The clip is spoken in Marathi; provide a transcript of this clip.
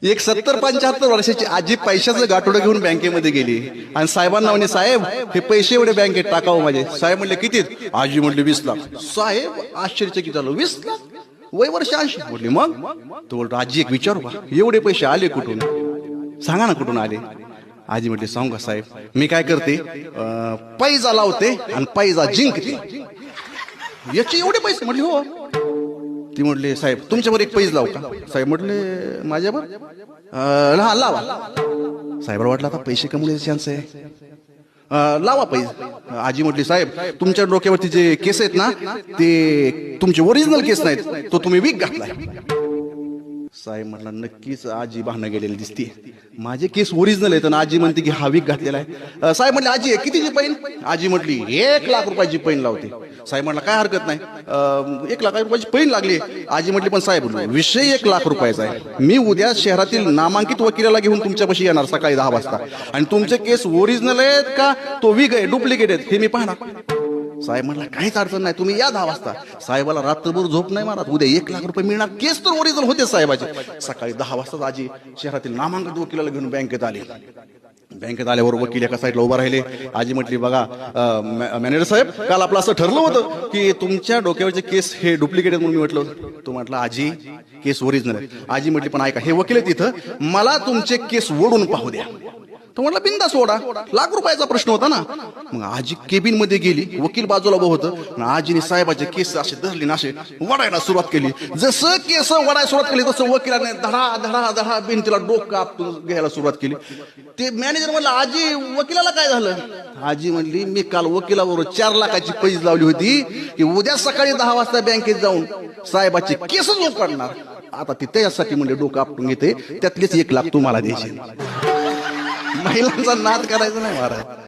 एक 70-75 वर्षाची आजी पैशाचं गाठोडं घेऊन बँकेमध्ये गेली आणि साहेबांना म्हणे, साहेब हे पैसे एवढे बँकेत टाकावं माझे. साहेब म्हणले किती? आजी म्हटली 20 लाख. साहेब आश्चर्यचकित झालं, 20 लाख? वय वर्ष 80. म्हटली मग? तो बोलतो, आजी एक विचारू का, एवढे पैसे आले कुठून, सांगा ना कुठून आले. आजी म्हटली, सांगू का साहेब, मी काय करते, पैजा लावते आणि पैजा जिंकते, याचे एवढे पैसे. म्हटले हो. ती म्हटले, साहेब तुमच्यावर एक पैज लावू का? साहेब म्हटले, माझ्यावर? हा लावा. साहेबाला वाटलं आता पैसे कमवण्याचे चान्स आहे, लावा पैज. आजी म्हटली, साहेब तुमच्या डोक्यावरती जे केस आहेत ना, ते तुमचे ओरिजिनल केस नाहीत, तो तुम्ही विक घातलाय. साहेब म्हटला, नक्कीच आजी बहाणा गेलेली दिसते, माझे केस ओरिजिनल आहेत आणि आजी म्हणते की हा विक घातलेला आहे. साहेब म्हटले, आजी कितीची पैन? आजी म्हटली, 1 लाख रुपयाची पैन लावते. साहेब म्हटला, काय हरकत नाही, 1 लाख रुपयाची पैन लागली. आजी म्हटली, पण साहेब विषय 1 लाख रुपयाचा आहे, मी उद्या शहरातील नामांकित वकिलाला घेऊन तुमच्यापाशी येणार सकाळी 10 वाजता आणि तुमचे केस ओरिजिनल आहेत का तो विक आहे, डुप्लिकेट आहेत, हे मी पाहणार. साहेब म्हटला, काहीच अडचण नाही, तुम्ही या 10 वाजता. साहेबाला रात्रभर झोप नाही मारत, उद्या 1 लाख रुपये मिळणार, केस तर ओरिजिनल होते साहेबाचे. सकाळी 10 वाजता आजी शहरातील नामांकित वकिलाला घेऊन बँकेत आली. बँकेत आल्यावर वकील एका साईडला उभा राहिले. आजी म्हटली, बघा मॅनेजर साहेब, काल आपलं असं ठरलं होतं की तुमच्या डोक्यावरचे केस हे डुप्लिकेट आहेत म्हणून. मी म्हटलं, तो म्हटला, आजी केस ओरिजिनल आहे. आजी म्हटली, पण ऐका, हे वकील आहेत तिथं, मला तुमचे केस ओढून पाहू द्या. तो म्हटला, बिंदास ओढा, लाख रुपयाचा प्रश्न होता ना. मग आजी केबिन मध्ये गेली, वकील बाजूला उभं होतं, आजीने साहेबाचे केस असे धरले ना, असे वडायला सुरुवात केली. जसं केस वडायला सुरुवात केली तसं वकिलाने धडा धडा धडा भिंतीला डोकं आपटून घ्यायला सुरुवात केली. ते मॅनेजर म्हणला, आजी वकिलाला काय झालं? आजी म्हणली, मी काल वकिलाबरोबर 4 लाखाची पैज लावली होती की उद्या सकाळी 10 वाजता बँकेत जाऊन साहेबाचे केसच उकडणार. आता ती त्याच्यासाठी म्हणजे डोकं आपटून घेते, त्यातलेच 1 लाख तुम्हाला द्यायचे. महिलांचा नाद करायचा नाही महाराज.